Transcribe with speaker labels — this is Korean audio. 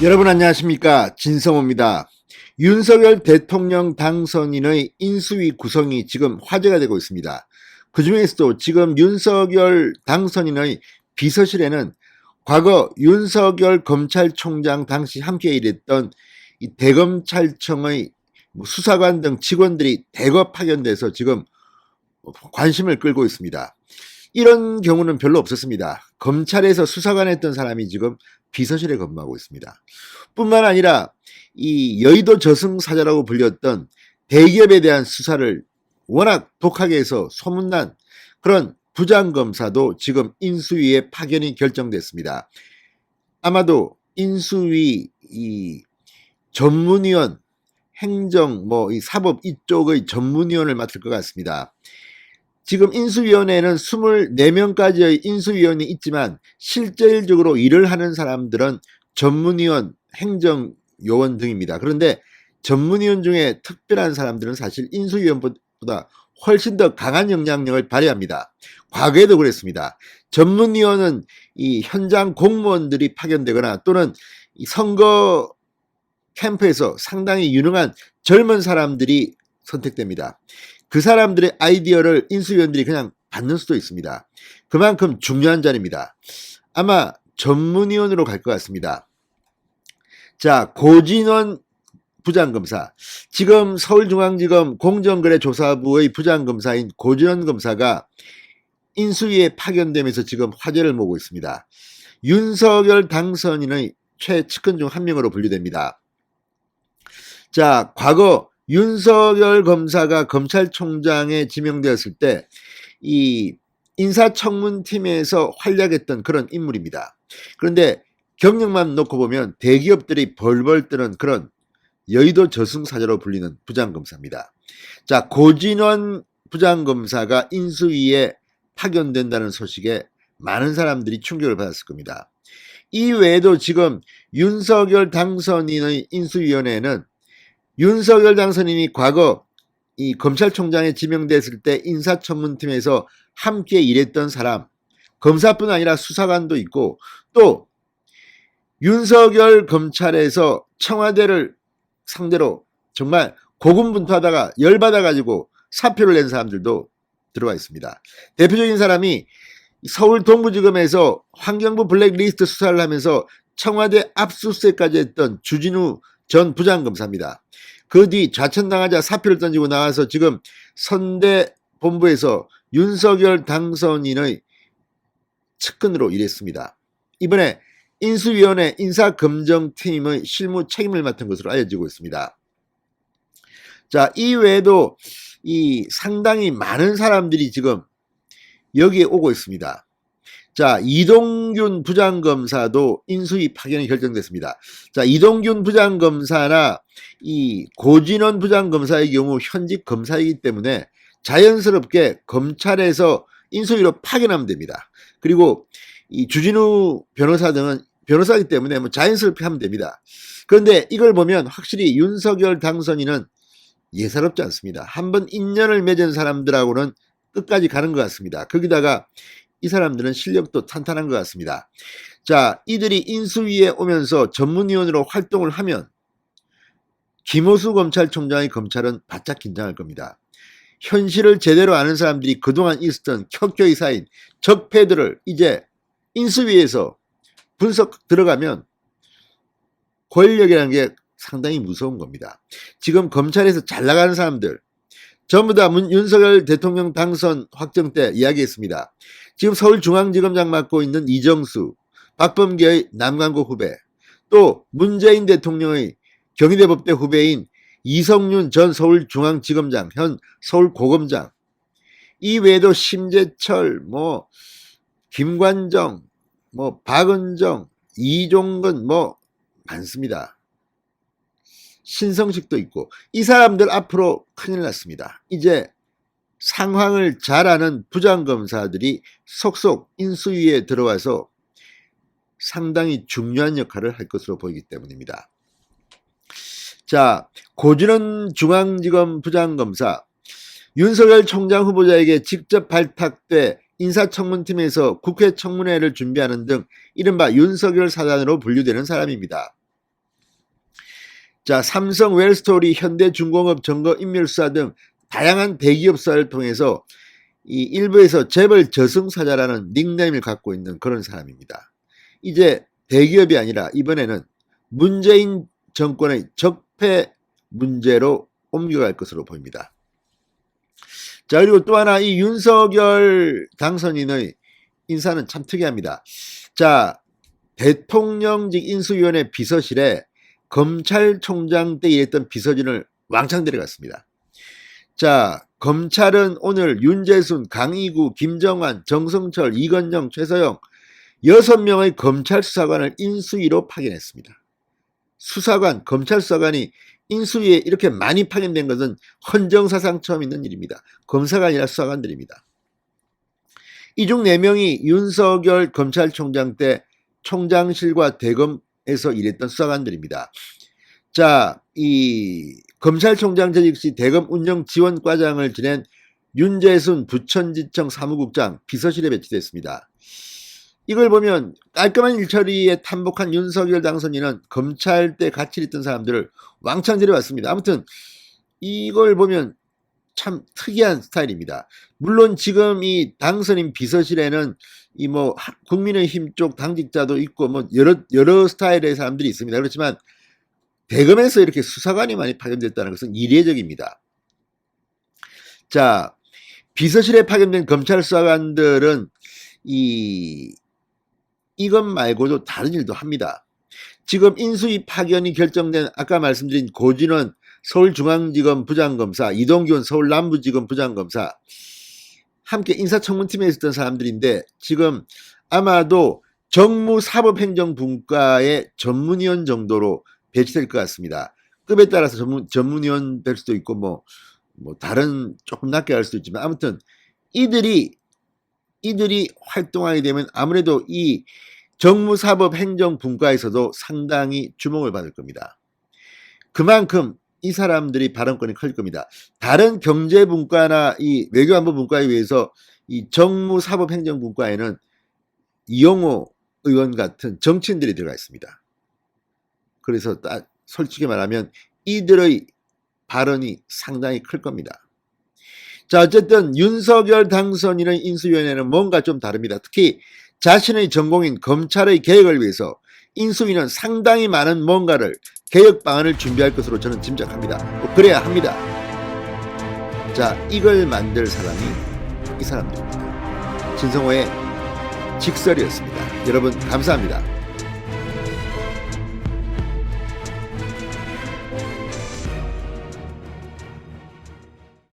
Speaker 1: 여러분 안녕하십니까, 진성호입니다. 윤석열 대통령 당선인의 인수위 구성이 지금 화제가 되고 있습니다. 그 중에서도 지금 윤석열 당선인의 비서실에는 과거 윤석열 검찰총장 당시 함께 일했던 이 대검찰청의 수사관 등 직원들이 대거 파견돼서 지금 관심을 끌고 있습니다. 이런 경우는 별로 없었습니다. 검찰에서 수사관 했던 사람이 지금 비서실에 근무하고 있습니다. 뿐만 아니라 이 여의도 저승사자라고 불렸던 대기업에 대한 수사를 워낙 독하게 해서 소문난 그런 부장검사도 지금 인수위에 파견이 결정됐습니다. 아마도 인수위 이 전문위원, 행정, 이 사법 이쪽의 전문위원을 맡을 것 같습니다. 지금 인수위원회에는 24명까지의 인수위원이 있지만 실질적으로 일을 하는 사람들은 전문위원, 행정요원 등입니다. 그런데 전문위원 중에 특별한 사람들은 사실 인수위원보다 훨씬 더 강한 영향력을 발휘합니다. 과거에도 그랬습니다. 전문위원은 이 현장 공무원들이 파견되거나 또는 이 선거 캠프에서 상당히 유능한 젊은 사람들이 선택됩니다. 그 사람들의 아이디어를 인수위원들이 그냥 받는 수도 있습니다. 그만큼 중요한 자리입니다. 아마 전문위원으로 갈 것 같습니다. 자, 고진원 부장검사. 지금 서울중앙지검 공정거래조사부의 부장검사인 고진원 검사가 인수위에 파견되면서 지금 화제를 모으고 있습니다. 윤석열 당선인의 최측근 중 한 명으로 분류됩니다. 자, 과거 윤석열 검사가 검찰총장에 지명되었을 때 이 인사청문팀에서 활약했던 그런 인물입니다. 그런데 경력만 놓고 보면 대기업들이 벌벌 뜨는 그런 여의도 저승사자로 불리는 부장검사입니다. 자, 고진원 부장검사가 인수위에 파견된다는 소식에 많은 사람들이 충격을 받았을 겁니다. 이 외에도 지금 윤석열 당선인의 인수위원회는 윤석열 당선인이 과거 이 검찰총장에 지명됐을 때 인사청문팀에서 함께 일했던 사람, 검사뿐 아니라 수사관도 있고 또 윤석열 검찰에서 청와대를 상대로 정말 고군분투하다가 열받아가지고 사표를 낸 사람들도 들어와 있습니다. 대표적인 사람이 서울 동부지검에서 환경부 블랙리스트 수사를 하면서 청와대 압수수색까지 했던 주진우 전 부장검사입니다. 그 뒤 좌천당하자 사표를 던지고 나와서 지금 선대본부에서 윤석열 당선인의 측근으로 일했습니다. 이번에 인수위원회 인사검증팀의 실무 책임을 맡은 것으로 알려지고 있습니다. 자, 이 외에도 이 상당히 많은 사람들이 지금 여기에 오고 있습니다. 자, 이동균 부장검사도 인수위 파견이 결정됐습니다. 자, 이동균 부장검사나 이 고진원 부장검사의 경우 현직 검사이기 때문에 자연스럽게 검찰에서 인수위로 파견하면 됩니다. 그리고 이 주진우 변호사 등은 변호사이기 때문에 자연스럽게 하면 됩니다. 그런데 이걸 보면 확실히 윤석열 당선인은 예사롭지 않습니다. 한번 인연을 맺은 사람들하고는 끝까지 가는 것 같습니다. 거기다가 이 사람들은 실력도 탄탄한 것 같습니다. 자, 이들이 인수위에 오면서 전문위원으로 활동을 하면 김호수 검찰총장의 검찰은 바짝 긴장할 겁니다. 현실을 제대로 아는 사람들이 그동안 있었던 켜켜이 쌓인 적폐들을 이제 인수위에서 분석 들어가면 권력이라는 게 상당히 무서운 겁니다. 지금 검찰에서 잘 나가는 사람들 전부 다 윤석열 대통령 당선 확정 때 이야기했습니다. 지금 서울중앙지검장 맡고 있는 이정수, 박범계의 남강구 후배, 또 문재인 대통령의 경희대법대 후배인 이성윤 전 서울중앙지검장, 현 서울고검장, 이 외에도 심재철, 김관정, 박은정, 이종근 많습니다. 신성식도 있고 이 사람들 앞으로 큰일 났습니다. 이제 상황을 잘 아는 부장검사들이 속속 인수위에 들어와서 상당히 중요한 역할을 할 것으로 보이기 때문입니다. 자, 고진원 중앙지검 부장검사, 윤석열 총장 후보자에게 직접 발탁돼 인사청문팀에서 국회 청문회를 준비하는 등 이른바 윤석열 사단으로 분류되는 사람입니다. 자, 삼성, 웰스토리, 현대중공업, 정거인멸수사 등 다양한 대기업 수사를 통해서 이 일부에서 재벌 저승사자라는 닉네임을 갖고 있는 그런 사람입니다. 이제 대기업이 아니라 이번에는 문재인 정권의 적폐 문제로 옮겨갈 것으로 보입니다. 자, 그리고 또 하나 이 윤석열 당선인의 인사는 참 특이합니다. 자, 대통령직 인수위원회 비서실에 검찰총장 때 일했던 비서진을 왕창 데려갔습니다. 자, 검찰은 오늘 윤재순, 강희구, 김정환, 정성철, 이건영, 최서영 6명의 검찰 수사관을 인수위로 파견했습니다. 수사관, 검찰 수사관이 인수위에 이렇게 많이 파견된 것은 헌정사상 처음 있는 일입니다. 검사가 아니라 수사관들입니다. 이 중 4명이 윤석열 검찰총장 때 총장실과 대검에서 일했던 수사관들입니다. 자, 이 검찰총장 재직 시 대검 운영지원과장을 지낸 윤재순 부천지청 사무국장 비서실에 배치됐습니다. 이걸 보면 깔끔한 일처리에 탐복한 윤석열 당선인은 검찰 때 같이 있던 사람들을 왕창 데려왔습니다. 아무튼 이걸 보면 참 특이한 스타일입니다. 물론 지금 이 당선인 비서실에는 이 뭐 국민의힘 쪽 당직자도 있고 뭐 여러 스타일의 사람들이 있습니다. 그렇지만 대검에서 이렇게 수사관이 많이 파견됐다는 것은 이례적입니다. 자, 비서실에 파견된 검찰 수사관들은 이것 말고도 다른 일도 합니다. 지금 인수위 파견이 결정된 아까 말씀드린 고진원 서울중앙지검 부장검사, 이동균 서울남부지검 부장검사 함께 인사청문팀에 있었던 사람들인데 지금 아마도 정무사법행정분과의 전문위원 정도로 배치될 것 같습니다. 급에 따라서 전문위원 될 수도 있고 뭐 다른 조금 낮게 할 수도 있지만 아무튼 이들이 활동하게 되면 아무래도 이 정무사법행정분과에서도 상당히 주목을 받을 겁니다. 그만큼 이 사람들이 발언권이 클 겁니다. 다른 경제분과나 이 외교안보분과에 비해서 이 정무사법행정분과에는 이용호 의원 같은 정치인들이 들어가 있습니다. 그래서 솔직히 말하면 이들의 발언이 상당히 클 겁니다. 자, 어쨌든 윤석열 당선인의 인수위원회는 뭔가 좀 다릅니다. 특히 자신의 전공인 검찰의 개혁을 위해서 인수위는 상당히 많은 뭔가를 개혁 방안을 준비할 것으로 저는 짐작합니다. 그래야 합니다. 자, 이걸 만들 사람이 이 사람들입니다. 진성호의 직설이었습니다. 여러분 감사합니다.